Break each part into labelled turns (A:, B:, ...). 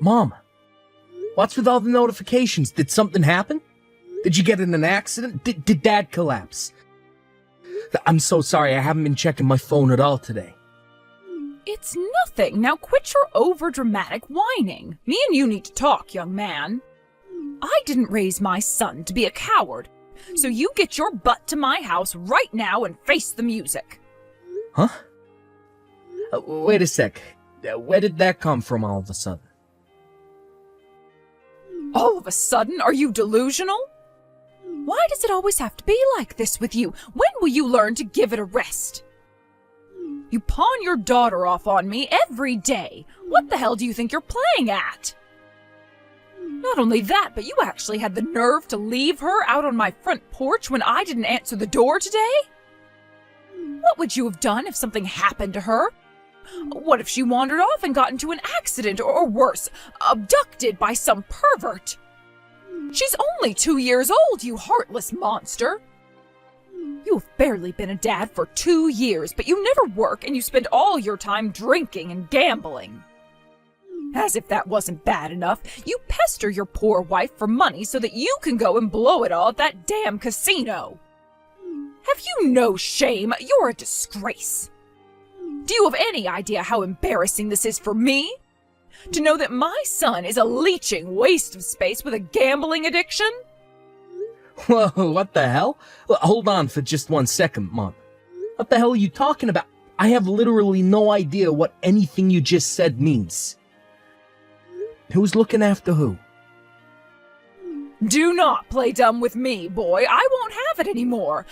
A: Mom, what's with all the notifications? Did something happen? Did you get in an accident? Did Dad collapse? I'm so sorry, I haven't been checking my phone at all today.
B: It's nothing. Now quit your over-dramatic whining. Me and you need to talk, young man. I didn't raise my son to be a coward, so you get your butt to my house right now and face the music.
A: Huh? Wait a sec. Where did that come from all of a sudden?
B: All of a sudden? Are you delusional? Why does it always have to be like this with you? When will you learn to give it a rest? You pawn your daughter off on me every day. What the hell do you think you're playing at? Not only that, but you actually had the nerve to leave her out on my front porch when I didn't answer the door today? What would you have done if something happened to her? What if she wandered off and got into an accident, or worse, abducted by some pervert? She's only 2 years old, you heartless monster. You've barely been a dad for 2 years, but you never work and you spend all your time drinking and gambling. As if that wasn't bad enough, you pester your poor wife for money so that you can go and blow it all at that damn casino. Have you no shame? You're a disgrace. Do you have any idea how embarrassing this is for me? To know that my son is a leeching waste of space with a gambling addiction?
A: Whoa, what the hell? Hold on for just 1 second, Mom. What the hell are you talking about? I have literally no idea what anything you just said means. Who's looking after who?
B: Do not play dumb with me, boy. I won't have it anymore.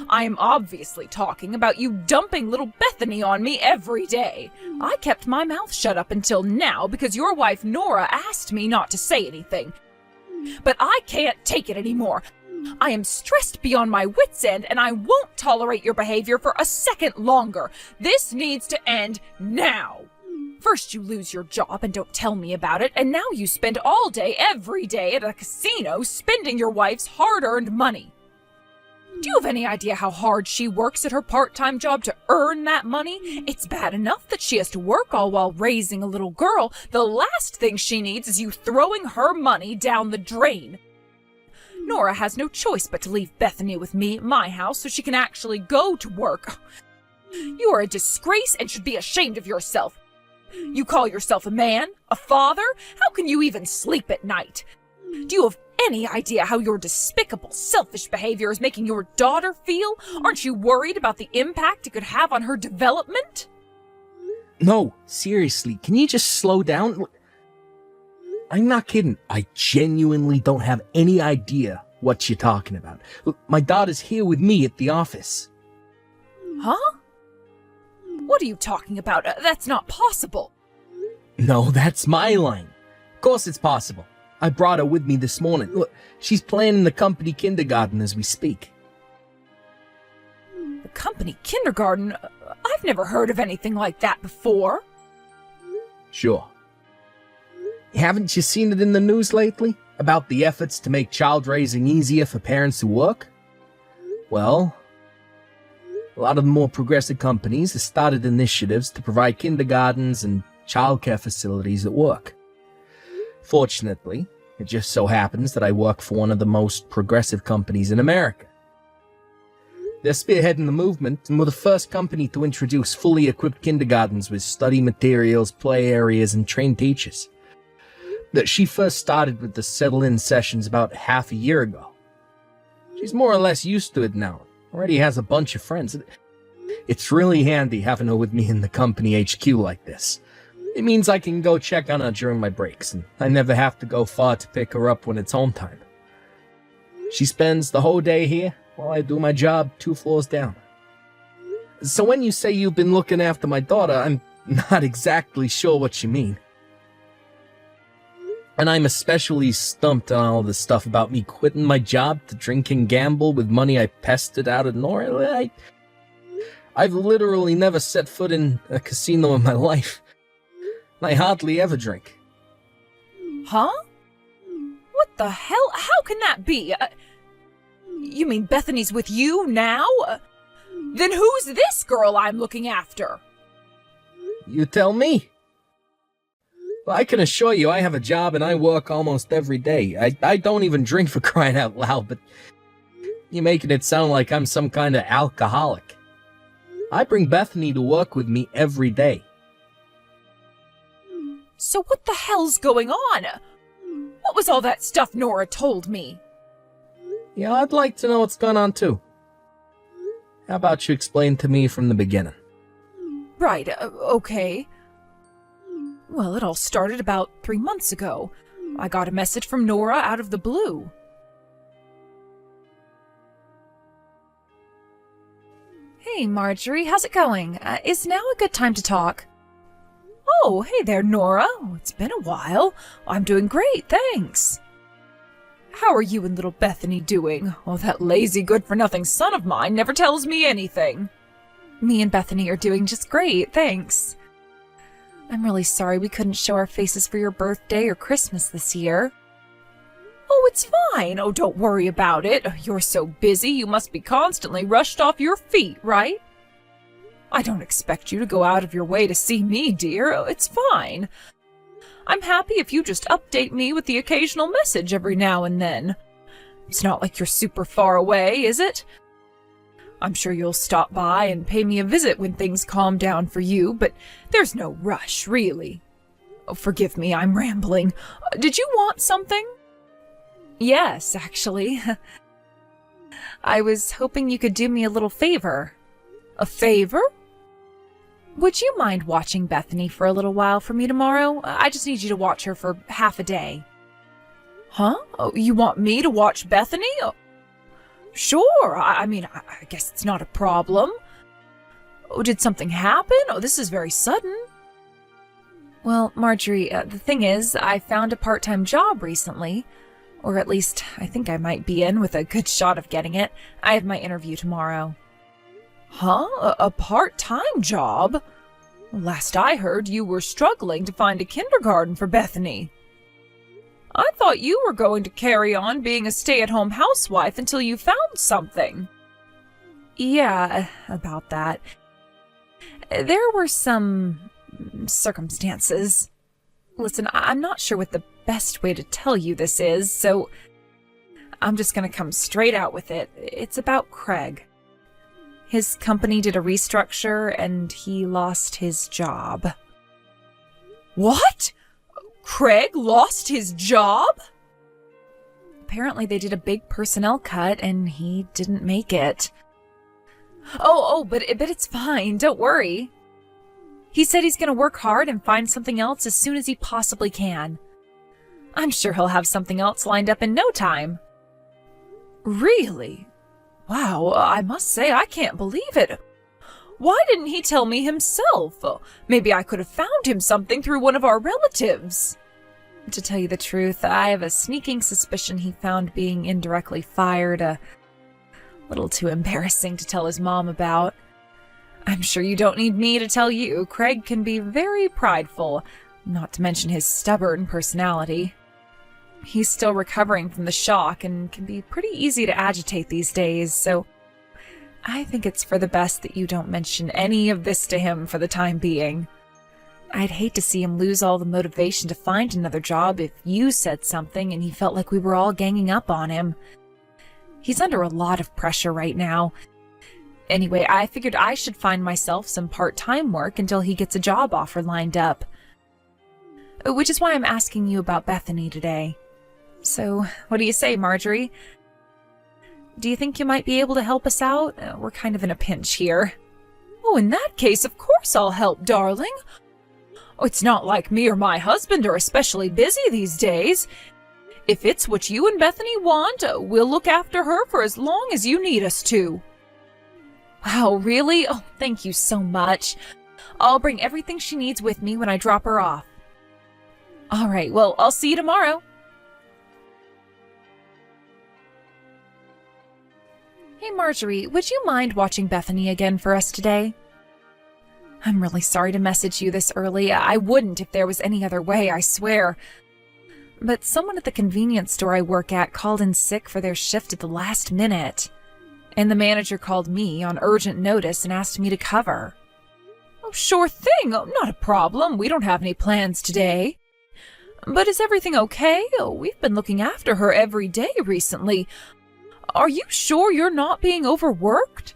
B: I am obviously talking about you dumping little Bethany on me every day. I kept my mouth shut up until now because your wife Nora asked me not to say anything. But I can't take it anymore. I am stressed beyond my wits' end, and I won't tolerate your behavior for a second longer. This needs to end now. First you lose your job and don't tell me about it, and now you spend all day, every day at a casino spending your wife's hard-earned money. Do you have any idea how hard she works at her part-time job to earn that money? It's bad enough that she has to work all while raising a little girl. The last thing she needs is you throwing her money down the drain. Nora has no choice but to leave Bethany with me at my house so she can actually go to work. You are a disgrace and should be ashamed of yourself. You call yourself a man? A father? How can you even sleep at night? Do you have any idea how your despicable, selfish behavior is making your daughter feel? Aren't you worried about the impact it could have on her development?
A: No, seriously, can you just slow down? I'm not kidding. I genuinely don't have any idea what you're talking about. Look, my daughter's here with me at the office.
B: Huh? What are you talking about? That's not possible.
A: No, that's my line. Of course it's possible. I brought her with me this morning. Look, she's playing in the company kindergarten as we speak.
B: The company kindergarten? I've never heard of anything like that before.
A: Sure. Haven't you seen it in the news lately? About the efforts to make child raising easier for parents who work? Well, a lot of the more progressive companies have started initiatives to provide kindergartens and childcare facilities at work. Fortunately, it just so happens that I work for one of the most progressive companies in America. They're spearheading the movement and were the first company to introduce fully equipped kindergartens with study materials, play areas, and trained teachers. That she first started with the settle-in sessions about half a year ago. She's more or less used to it now. Already has a bunch of friends. It's really handy having her with me in the company HQ like this. It means I can go check on her during my breaks, and I never have to go far to pick her up when it's home time. She spends the whole day here while I do my job 2 floors down. So when you say you've been looking after my daughter, I'm not exactly sure what you mean. And I'm especially stumped on all this stuff about me quitting my job to drink and gamble with money I pestered out of Nora. I've literally never set foot in a casino in my life. I hardly ever drink.
B: Huh? What the hell? How can that be? You mean Bethany's with you now? Then who's this girl I'm looking after?
A: You tell me. I can assure you I have a job and I work almost every day. I don't even drink for crying out loud, but you're making it sound like I'm some kind of alcoholic. I bring Bethany to work with me every day.
B: So what the hell's going on? What was all that stuff Nora told me?
A: Yeah, I'd like to know what's going on too. How about you explain to me from the beginning?
B: Right, okay. Well, it all started about 3 months ago. I got a message from Nora out of the blue. Hey, Marjorie, how's it going? Is now a good time to talk? Oh, hey there, Nora. It's been a while. I'm doing great, thanks. How are you and little Bethany doing? Oh, that lazy good-for-nothing son of mine never tells me anything. Me and Bethany are doing just great, thanks. I'm really sorry we couldn't show our faces for your birthday or Christmas this year. Oh, it's fine. Oh, don't worry about it. You're so busy you must be constantly rushed off your feet, right? I don't expect you to go out of your way to see me, dear. It's fine. I'm happy if you just update me with the occasional message every now and then. It's not like you're super far away, is it? I'm sure you'll stop by and pay me a visit when things calm down for you, but there's no rush, really. Oh, forgive me, I'm rambling. Did you want something? Yes, actually. I was hoping you could do me a little favor. A favor? Would you mind watching Bethany for a little while for me tomorrow? I just need you to watch her for half a day. Huh? Oh, you want me to watch Bethany? Oh, sure. I mean, I guess it's not a problem. Oh, did something happen? Oh, this is very sudden. Well, Marjorie, the thing is, I found a part-time job recently. Or at least, I think I might be in with a good shot of getting it. I have my interview tomorrow. Huh? A part-time job? Last I heard, you were struggling to find a kindergarten for Bethany. I thought you were going to carry on being a stay-at-home housewife until you found something. Yeah, about that. There were some circumstances. Listen, I'm not sure what the best way to tell you this is, so I'm just going to come straight out with it. It's about Craig. His company did a restructure, and he lost his job. What? Craig lost his job? Apparently they did a big personnel cut, and he didn't make it. But it's fine, don't worry. He said he's going to work hard and find something else as soon as he possibly can. I'm sure he'll have something else lined up in no time. Really? Wow, I must say I can't believe it. Why didn't he tell me himself? Maybe I could have found him something through one of our relatives. To tell you the truth, I have a sneaking suspicion he found being indirectly fired a little too embarrassing to tell his mom about. I'm sure you don't need me to tell you, Craig can be very prideful, not to mention his stubborn personality. He's still recovering from the shock and can be pretty easy to agitate these days, so I think it's for the best that you don't mention any of this to him for the time being. I'd hate to see him lose all the motivation to find another job if you said something and he felt like we were all ganging up on him. He's under a lot of pressure right now. Anyway, I figured I should find myself some part-time work until he gets a job offer lined up. Which is why I'm asking you about Bethany today. So, what do you say, Marjorie? Do you think you might be able to help us out? We're kind of in a pinch here. Oh, in that case, of course I'll help, darling. Oh, it's not like me or my husband are especially busy these days. If it's what you and Bethany want, we'll look after her for as long as you need us to. Wow, really? Oh, thank you so much. I'll bring everything she needs with me when I drop her off. All right, well, I'll see you tomorrow. Hey, Marjorie, would you mind watching Bethany again for us today? I'm really sorry to message you this early. I wouldn't if there was any other way, I swear. But someone at the convenience store I work at called in sick for their shift at the last minute. And the manager called me on urgent notice and asked me to cover. Oh, sure thing. Oh, not a problem. We don't have any plans today. But is everything okay? We've been looking after her every day recently. Are you sure you're not being overworked?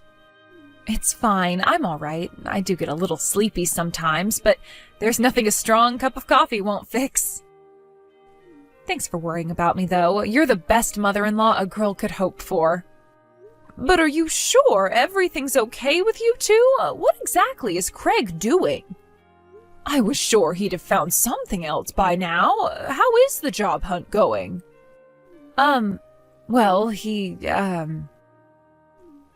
B: It's fine. I'm all right. I do get a little sleepy sometimes, but there's nothing a strong cup of coffee won't fix. Thanks for worrying about me, though. You're the best mother-in-law a girl could hope for. But are you sure everything's okay with you two? What exactly is Craig doing? I was sure he'd have found something else by now. How is the job hunt going? Well, you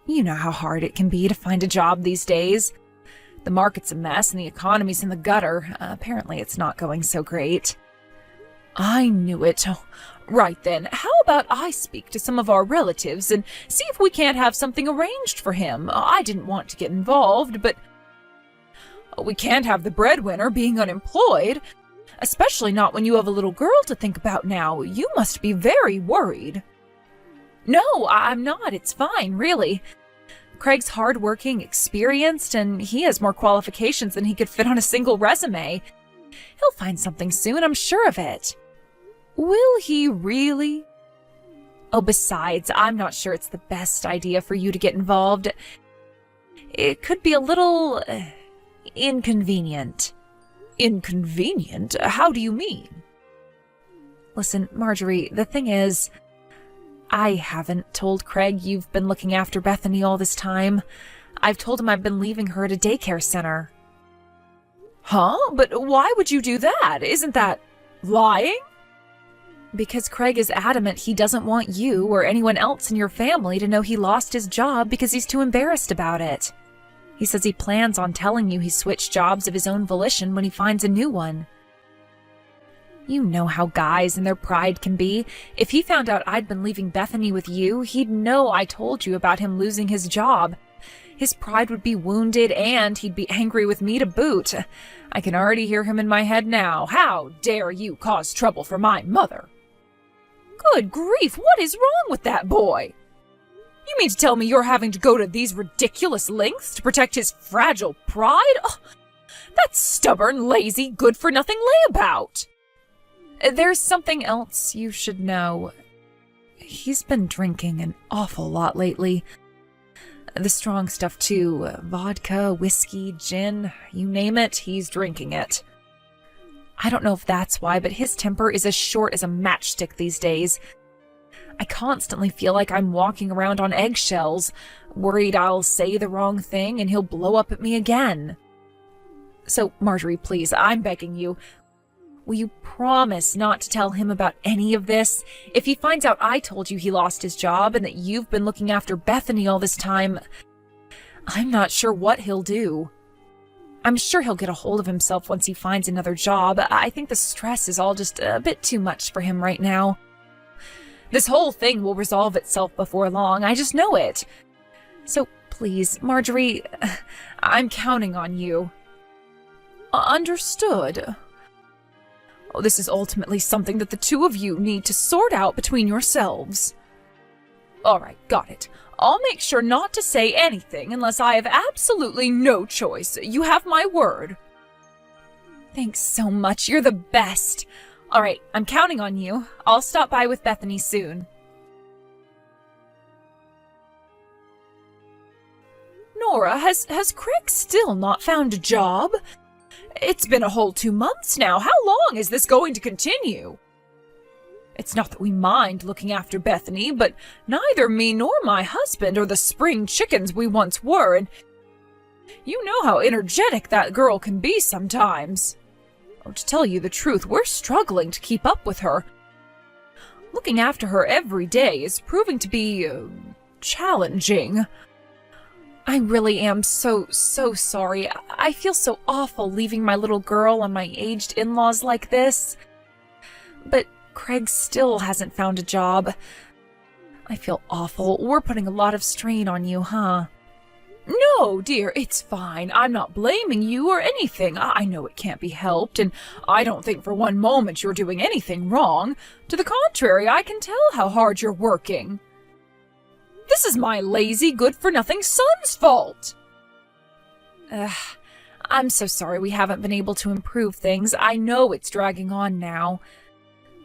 B: know how hard it can be to find a job these days. The market's a mess and the economy's in the gutter. Apparently it's not going so great. I knew it. Right then, how about I speak to some of our relatives and see if we can't have something arranged for him? I didn't want to get involved, but we can't have the breadwinner being unemployed, especially not when you have a little girl to think about now. You must be very worried. No, I'm not. It's fine, really. Craig's hardworking, experienced, and he has more qualifications than he could fit on a single resume. He'll find something soon, I'm sure of it. Will he really? Oh, besides, I'm not sure it's the best idea for you to get involved. It could be a little inconvenient. Inconvenient? How do you mean? Listen, Marjorie, the thing is, I haven't told Craig you've been looking after Bethany all this time. I've told him I've been leaving her at a daycare center. Huh? But why would you do that? Isn't that lying? Because Craig is adamant he doesn't want you or anyone else in your family to know he lost his job because he's too embarrassed about it. He says he plans on telling you he switched jobs of his own volition when he finds a new one. You know how guys and their pride can be. If he found out I'd been leaving Bethany with you, he'd know I told you about him losing his job. His pride would be wounded, and he'd be angry with me to boot. I can already hear him in my head now. How dare you cause trouble for my mother? Good grief, what is wrong with that boy? You mean to tell me you're having to go to these ridiculous lengths to protect his fragile pride? Oh, that stubborn, lazy, good-for-nothing layabout. There's something else you should know. He's been drinking an awful lot lately. The strong stuff, too. Vodka, whiskey, gin, you name it, he's drinking it. I don't know if that's why, but his temper is as short as a matchstick these days. I constantly feel like I'm walking around on eggshells, worried I'll say the wrong thing and he'll blow up at me again. So, Marjorie, please, I'm begging you, will you promise not to tell him about any of this? If he finds out I told you he lost his job and that you've been looking after Bethany all this time, I'm not sure what he'll do. I'm sure he'll get a hold of himself once he finds another job. I think the stress is all just a bit too much for him right now. This whole thing will resolve itself before long, I just know it. So please, Marjorie, I'm counting on you. Understood. Oh, this is ultimately something that the two of you need to sort out between yourselves. All right, got it. I'll make sure not to say anything unless I have absolutely no choice. You have my word. Thanks so much. You're the best. All right, I'm counting on you. I'll stop by with Bethany soon. Nora, has Craig still not found a job? It's been a whole 2 months now. How long is this going to continue? It's not that we mind looking after Bethany, but neither me nor my husband are the spring chickens we once were, and you know how energetic that girl can be sometimes. Oh, to tell you the truth, we're struggling to keep up with her. Looking after her every day is proving to be challenging. I really am so sorry. I feel so awful leaving my little girl on my aged in-laws like this. But Craig still hasn't found a job. I feel awful. We're putting a lot of strain on you, huh? No, dear, it's fine. I'm not blaming you or anything. I know it can't be helped, and I don't think for one moment you're doing anything wrong. To the contrary, I can tell how hard you're working. This is my lazy, good-for-nothing son's fault. I'm so sorry we haven't been able to improve things. I know it's dragging on now.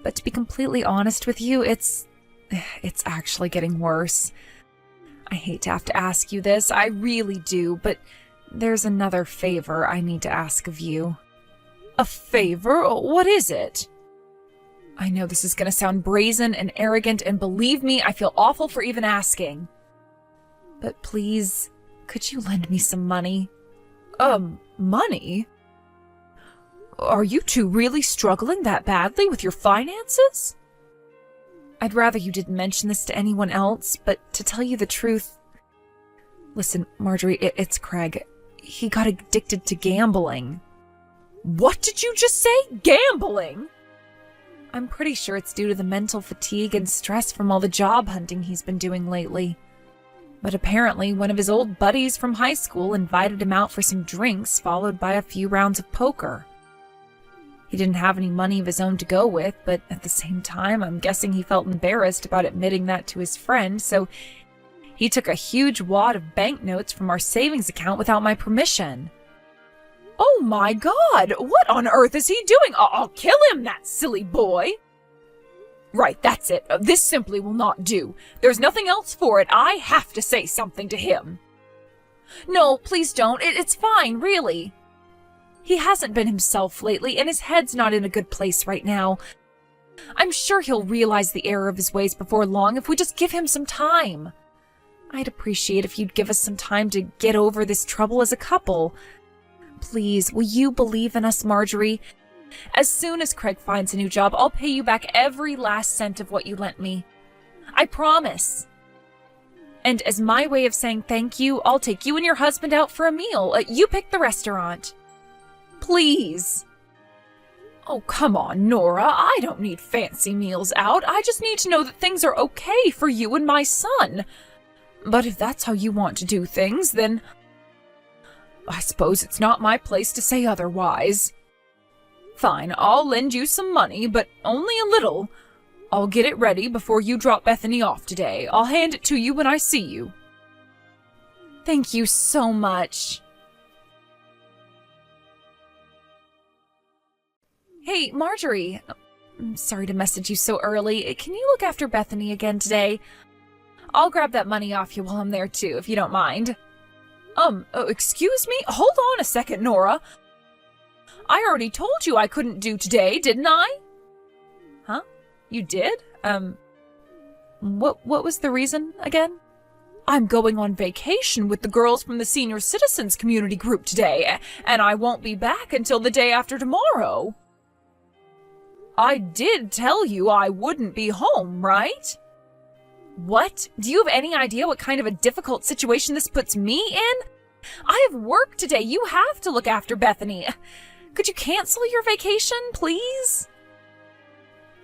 B: But to be completely honest with you, it's actually getting worse. I hate to have to ask you this, I really do, but there's another favor I need to ask of you. A favor? What is it? I know this is going to sound brazen and arrogant, and believe me, I feel awful for even asking. But please, could you lend me some money? Money? Are you two really struggling that badly with your finances? I'd rather you didn't mention this to anyone else, but to tell you the truth... Listen, Marjorie, it's Craig. He got addicted to gambling. What did you just say? Gambling? I'm pretty sure it's due to the mental fatigue and stress from all the job hunting he's been doing lately. But apparently, one of his old buddies from high school invited him out for some drinks, followed by a few rounds of poker. He didn't have any money of his own to go with, but at the same time, I'm guessing he felt embarrassed about admitting that to his friend, so he took a huge wad of banknotes from our savings account without my permission. Oh my God! What on earth is he doing? I'll kill him, that silly boy! Right, that's it. This simply will not do. There's nothing else for it. I have to say something to him. No, please don't. It's fine, really. He hasn't been himself lately, and his head's not in a good place right now. I'm sure he'll realize the error of his ways before long if we just give him some time. I'd appreciate if you'd give us some time to get over this trouble as a couple. Please, will you believe in us, Marjorie? As soon as Craig finds a new job, I'll pay you back every last cent of what you lent me. I promise. And as my way of saying thank you, I'll take you and your husband out for a meal. You pick the restaurant. Please. Oh, come on, Nora. I don't need fancy meals out. I just need to know that things are okay for you and my son. But if that's how you want to do things, then I suppose it's not my place to say otherwise. Fine, I'll lend you some money, but only a little. I'll get it ready before you drop Bethany off today. I'll hand it to you when I see you. Thank you so much. Hey, Marjorie. I'm sorry to message you so early. Can you look after Bethany again today? I'll grab that money off you while I'm there too, if you don't mind. Excuse me? Hold on a second, Nora. I already told you I couldn't do today, didn't I? Huh? You did? What was the reason again? I'm going on vacation with the girls from the Senior Citizens Community Group today, and I won't be back until the day after tomorrow. I did tell you I wouldn't be home, right? What? Do you have any idea what kind of a difficult situation this puts me in? I have work today. You have to look after Bethany. Could you cancel your vacation, please?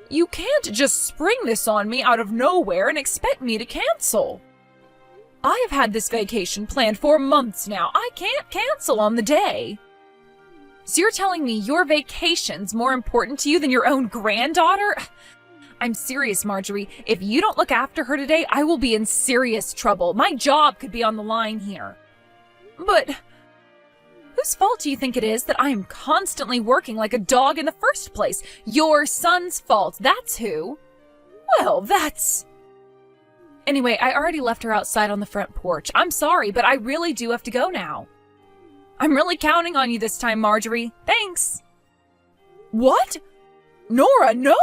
B: You can't just spring this on me out of nowhere and expect me to cancel. I have had this vacation planned for months now. I can't cancel on the day. So you're telling me your vacation's more important to you than your own granddaughter? I'm serious, Marjorie. If you don't look after her today, I will be in serious trouble. My job could be on the line here. But whose fault do you think it is that I am constantly working like a dog in the first place? Your son's fault, that's who. Well, that's... Anyway, I already left her outside on the front porch. I'm sorry, but I really do have to go now. I'm really counting on you this time, Marjorie. Thanks. What? Nora, no!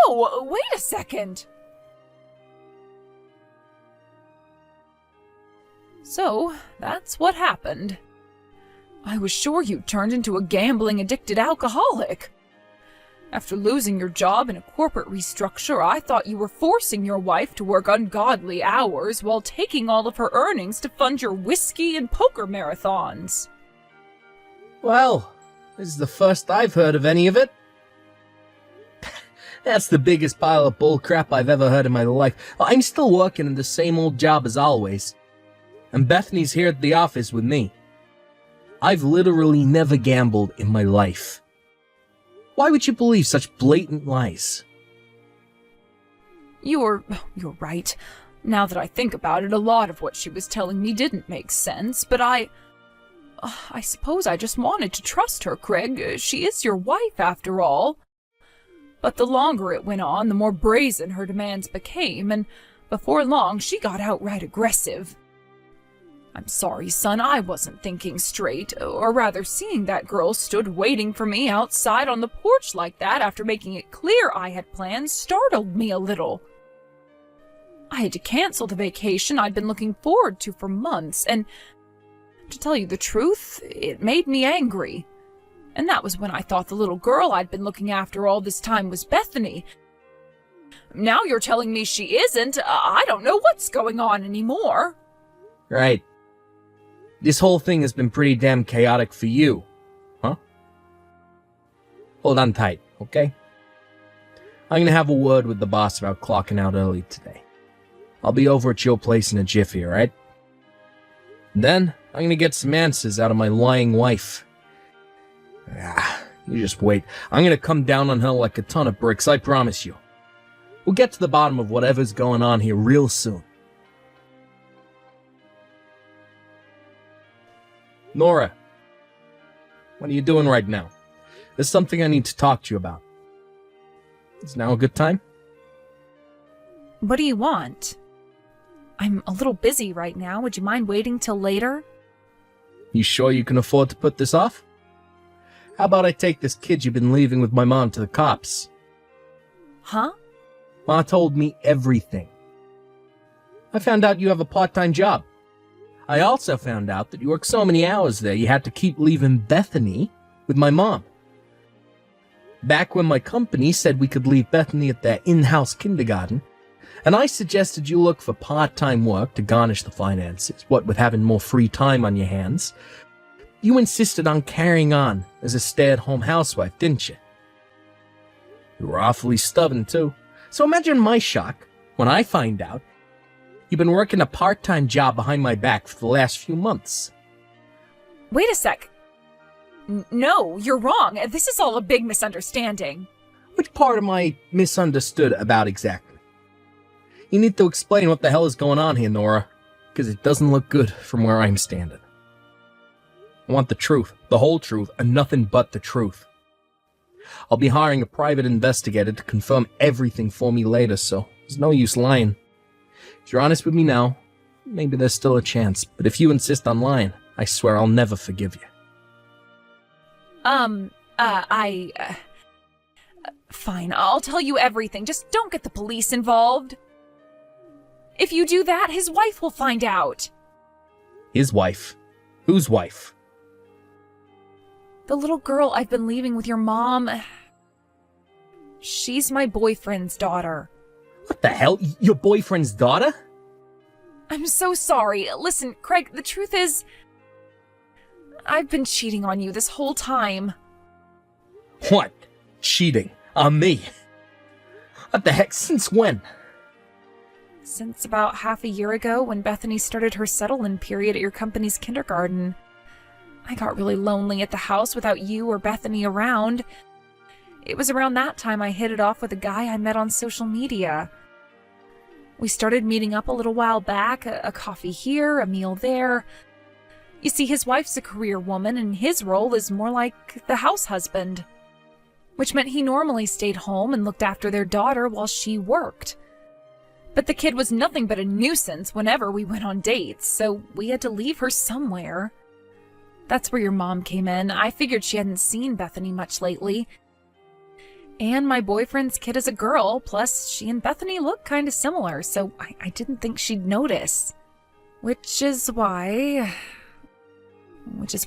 B: Wait a second! So, that's what happened. I was sure you turned into a gambling-addicted alcoholic. After losing your job in a corporate restructure, I thought you were forcing your wife to work ungodly hours while taking all of her earnings to fund your whiskey and poker marathons.
A: Well, this is the first I've heard of any of it. That's the biggest pile of bullcrap I've ever heard in my life. I'm still working in the same old job as always. And Bethany's here at the office with me. I've literally never gambled in my life. Why would you believe such blatant lies?
B: You're right. Now that I think about it, a lot of what she was telling me didn't make sense, but I suppose I just wanted to trust her, Craig. She is your wife, after all. But the longer it went on, the more brazen her demands became, and before long she got outright aggressive. I'm sorry, son, I wasn't thinking straight, or rather seeing that girl stood waiting for me outside on the porch like that after making it clear I had plans startled me a little. I had to cancel the vacation I'd been looking forward to for months, and to tell you the truth, it made me angry. And that was when I thought the little girl I'd been looking after all this time was Bethany. Now you're telling me she isn't. I don't know what's going on anymore.
A: Right. This whole thing has been pretty damn chaotic for you, huh? Hold on tight, okay? I'm gonna have a word with the boss about clocking out early today. I'll be over at your place in a jiffy, alright? Then, I'm gonna get some answers out of my lying wife. You just wait. I'm gonna come down on her like a ton of bricks, I promise you. We'll get to the bottom of whatever's going on here real soon. Nora, what are you doing right now? There's something I need to talk to you about. Is now a good time?
B: What do you want? I'm a little busy right now. Would you mind waiting till later?
A: You sure you can afford to put this off? How about I take this kid you've been leaving with my mom to the cops?
B: Huh?
A: Ma told me everything. I found out you have a part-time job. I also found out that you work so many hours there you had to keep leaving Bethany with my mom. Back when my company said we could leave Bethany at their in-house kindergarten, and I suggested you look for part-time work to garnish the finances, what with having more free time on your hands, you insisted on carrying on as a stay-at-home housewife, didn't you? You were awfully stubborn, too. So imagine my shock when I find out you've been working a part-time job behind my back for the last few months.
B: Wait a sec. No, you're wrong. This is all a big misunderstanding.
A: Which part am I misunderstood about exactly? You need to explain what the hell is going on here, Nora, because it doesn't look good from where I'm standing. I want the truth, the whole truth, and nothing but the truth. I'll be hiring a private investigator to confirm everything for me later, so there's no use lying. If you're honest with me now, maybe there's still a chance, but if you insist on lying, I swear I'll never forgive you.
B: Fine, I'll tell you everything. Just don't get the police involved. If you do that, his wife will find out.
A: His wife? Whose wife?
B: The little girl I've been leaving with your mom. She's my boyfriend's daughter.
A: What the hell? Your boyfriend's daughter?
B: I'm so sorry. Listen, Craig, the truth is, I've been cheating on you this whole time.
A: What? Cheating? On me? What the heck? Since when?
B: Since about half a year ago when Bethany started her settle-in period at your company's kindergarten. I got really lonely at the house without you or Bethany around. It was around that time I hit it off with a guy I met on social media. We started meeting up a little while back, a coffee here, a meal there. You see, his wife's a career woman, and his role is more like the house husband, which meant he normally stayed home and looked after their daughter while she worked. But the kid was nothing but a nuisance whenever we went on dates, so we had to leave her somewhere. That's where your mom came in. I figured she hadn't seen Bethany much lately. And my boyfriend's kid is a girl, plus she and Bethany look kind of similar, so I didn't think she'd notice. Which is why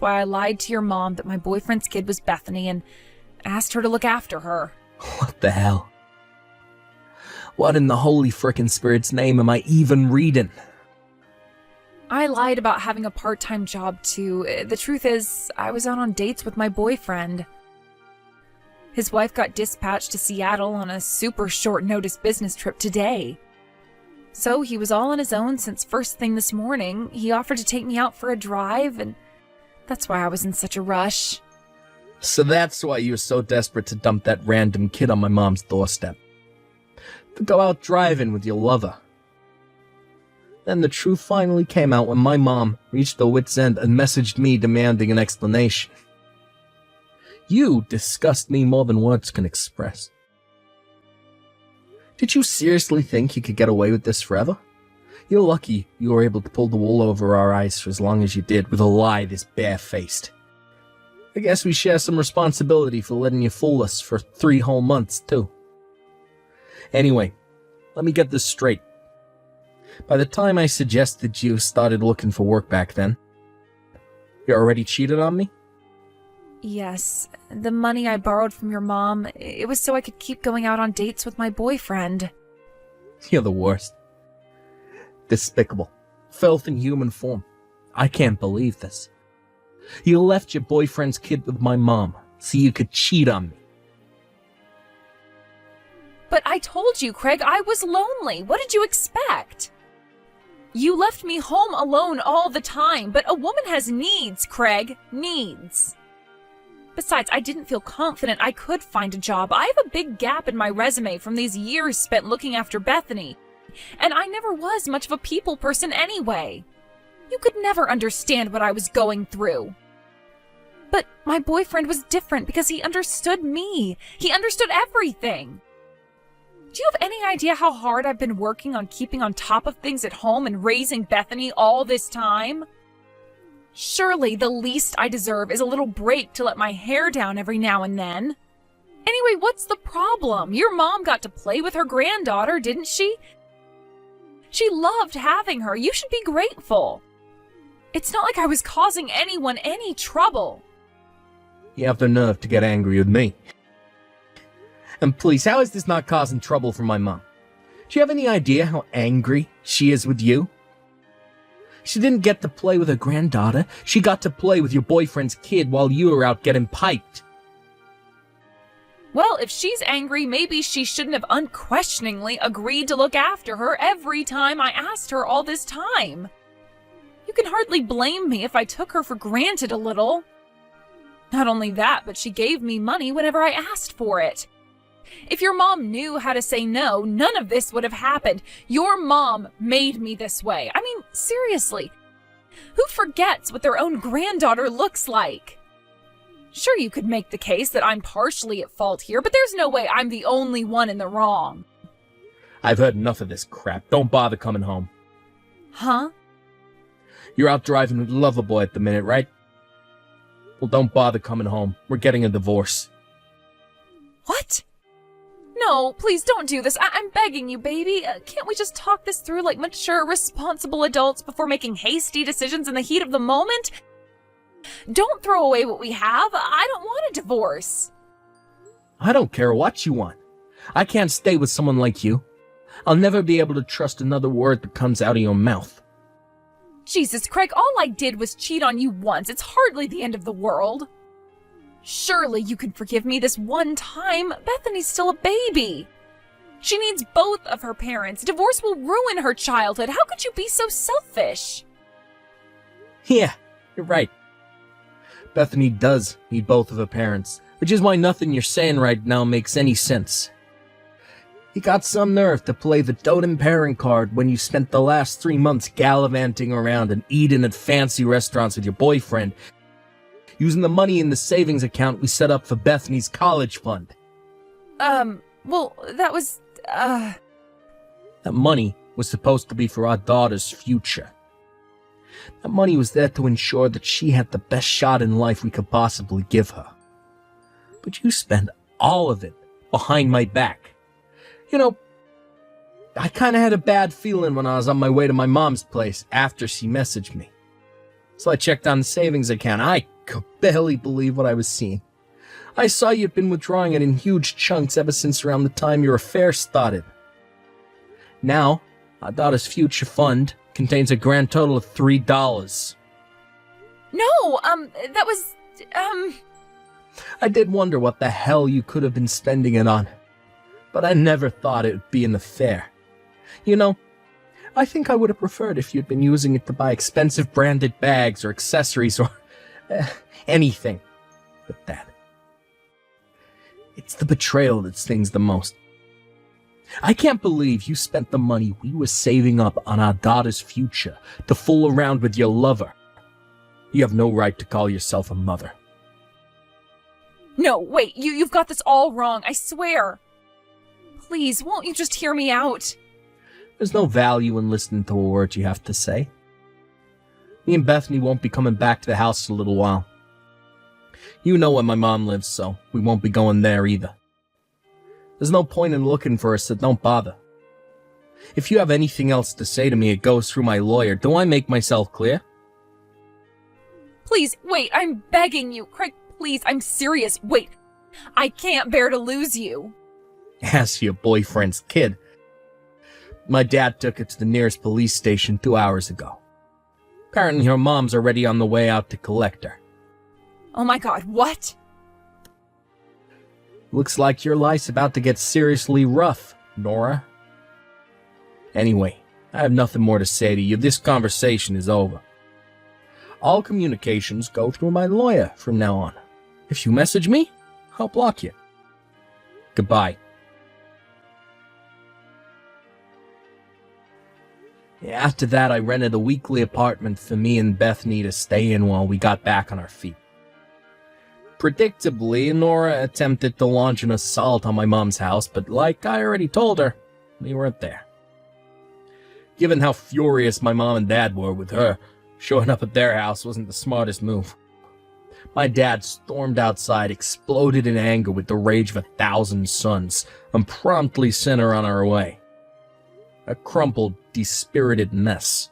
B: I lied to your mom that my boyfriend's kid was Bethany and asked her to look after her.
A: What the hell? What in the holy frickin' spirit's name am I even reading?
B: I lied about having a part-time job too. The truth is, I was out on dates with my boyfriend. His wife got dispatched to Seattle on a super short-notice business trip today. So he was all on his own since first thing this morning. He offered to take me out for a drive, and that's why I was in such a rush.
A: So that's why you were so desperate to dump that random kid on my mom's doorstep. To go out driving with your lover. Then the truth finally came out when my mom reached her wit's end and messaged me demanding an explanation. You disgust me more than words can express. Did you seriously think you could get away with this forever? You're lucky you were able to pull the wool over our eyes for as long as you did with a lie this barefaced. I guess we share some responsibility for letting you fool us for 3 whole months, too. Anyway, let me get this straight. By the time I suggested you started looking for work back then, you already cheated on me?
B: Yes, the money I borrowed from your mom, it was so I could keep going out on dates with my boyfriend.
A: You're the worst. Despicable. Filth in human form. I can't believe this. You left your boyfriend's kid with my mom so you could cheat on me.
B: But I told you, Craig, I was lonely. What did you expect? You left me home alone all the time, but a woman has needs, Craig. Needs. Besides, I didn't feel confident I could find a job. I have a big gap in my resume from these years spent looking after Bethany. And I never was much of a people person anyway. You could never understand what I was going through. But my boyfriend was different because he understood me. He understood everything. Do you have any idea how hard I've been working on keeping on top of things at home and raising Bethany all this time? Surely the least I deserve is a little break to let my hair down every now and then. Anyway, what's the problem? Your mom got to play with her granddaughter, didn't she? She loved having her. You should be grateful. It's not like I was causing anyone any trouble.
A: You have the nerve to get angry with me. And please, how is this not causing trouble for my mom? Do you have any idea how angry she is with you? She didn't get to play with her granddaughter. She got to play with your boyfriend's kid while you were out getting piped.
B: Well, if she's angry, maybe she shouldn't have unquestioningly agreed to look after her every time I asked her all this time. You can hardly blame me if I took her for granted a little. Not only that, but she gave me money whenever I asked for it. If your mom knew how to say no, none of this would have happened. Your mom made me this way. I mean, seriously, who forgets what their own granddaughter looks like? Sure, you could make the case that I'm partially at fault here, but there's no way I'm the only one in the wrong.
A: I've heard enough of this crap. Don't bother coming home.
B: Huh?
A: You're out driving with Loverboy at the minute, right? Well, don't bother coming home. We're getting a divorce.
B: What? No, please don't do this. I'm begging you, baby. Can't we just talk this through like mature, responsible adults before making hasty decisions in the heat of the moment? Don't throw away what we have. I don't want a divorce.
A: I don't care what you want. I can't stay with someone like you. I'll never be able to trust another word that comes out of your mouth.
B: Jesus, Craig, all I did was cheat on you once. It's hardly the end of the world. Surely you can forgive me this one time. Bethany's still a baby. She needs both of her parents. Divorce will ruin her childhood. How could you be so selfish?
A: Yeah, you're right. Bethany does need both of her parents, which is why nothing you're saying right now makes any sense. You got some nerve to play the doting parent card when you spent the last 3 months gallivanting around and eating at fancy restaurants with your boyfriend, using the money in the savings account we set up for Bethany's college fund.
B: Well, that was,
A: That money was supposed to be for our daughter's future. That money was there to ensure that she had the best shot in life we could possibly give her. But you spent all of it behind my back. You know, I kinda had a bad feeling when I was on my way to my mom's place after she messaged me. So I checked on the savings account. I could barely believe what I was seeing. I saw you'd been withdrawing it in huge chunks ever since around the time your affair started. Now, our daughter's future fund contains a grand total of $3.
B: no, that was,
A: I did wonder what the hell you could have been spending it on, but I never thought it would be an affair. You know, I think I would have preferred if you'd been using it to buy expensive branded bags or accessories or anything but that. It's the betrayal that stings the most. I can't believe you spent the money we were saving up on our daughter's future to fool around with your lover. You have no right to call yourself a mother.
B: No, wait, you've got this all wrong, I swear. Please, won't you just hear me out?
A: There's no value in listening to a word you have to say. Me and Bethany won't be coming back to the house in a little while. You know where my mom lives, so we won't be going there either. There's no point in looking for us, so don't bother. If you have anything else to say to me, it goes through my lawyer. Do I make myself clear?
B: Please, wait, I'm begging you. Craig, please, I'm serious. Wait, I can't bear to lose you.
A: As your boyfriend's kid. My dad took her to the nearest police station 2 hours ago. Apparently her mom's already on the way out to collect her.
B: Oh my god, what?
A: Looks like your life's about to get seriously rough, Nora. Anyway, I have nothing more to say to you. This conversation is over. All communications go through my lawyer from now on. If you message me, I'll block you. Goodbye. After that, I rented a weekly apartment for me and Bethany to stay in while we got back on our feet. Predictably, Nora attempted to launch an assault on my mom's house, but like I already told her, we weren't there. Given how furious my mom and dad were with her, showing up at their house wasn't the smartest move. My dad stormed outside, exploded in anger with the rage of 1,000 suns, and promptly sent her on her way. A crumpled, dispirited mess.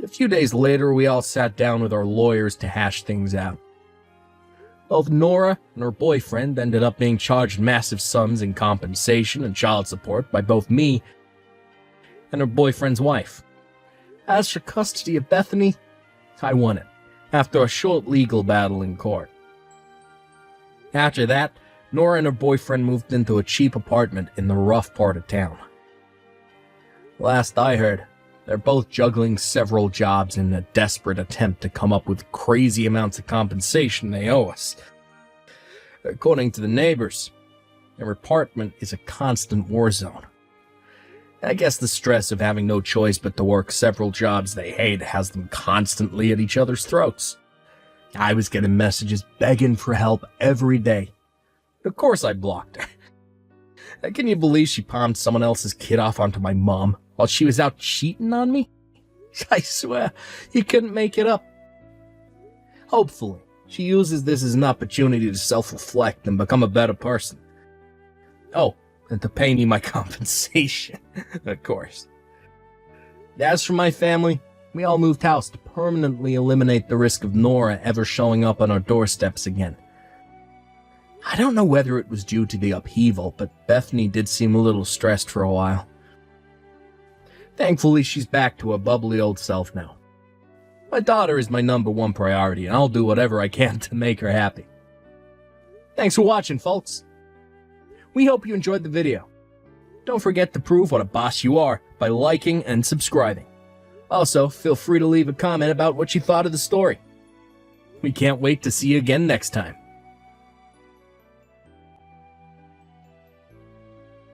A: A few days later, we all sat down with our lawyers to hash things out. Both Nora and her boyfriend ended up being charged massive sums in compensation and child support by both me and her boyfriend's wife. As for custody of Bethany, I won it, after a short legal battle in court. After that, Nora and her boyfriend moved into a cheap apartment in the rough part of town. Last I heard, they're both juggling several jobs in a desperate attempt to come up with crazy amounts of compensation they owe us. According to the neighbors, their apartment is a constant war zone. I guess the stress of having no choice but to work several jobs they hate has them constantly at each other's throats. I was getting messages begging for help every day. Of course I blocked her. Can you believe she palmed someone else's kid off onto my mom while she was out cheating on me? I swear, you couldn't make it up. Hopefully, she uses this as an opportunity to self-reflect and become a better person. Oh, and to pay me my compensation, of course. As for my family, we all moved house to permanently eliminate the risk of Nora ever showing up on our doorsteps again. I don't know whether it was due to the upheaval, but Bethany did seem a little stressed for a while. Thankfully, she's back to her bubbly old self now. My daughter is my #1 priority, and I'll do whatever I can to make her happy. Thanks for watching, folks. We hope you enjoyed the video. Don't forget to prove what a boss you are by liking and subscribing. Also, feel free to leave a comment about what you thought of the story. We can't wait to see you again next time.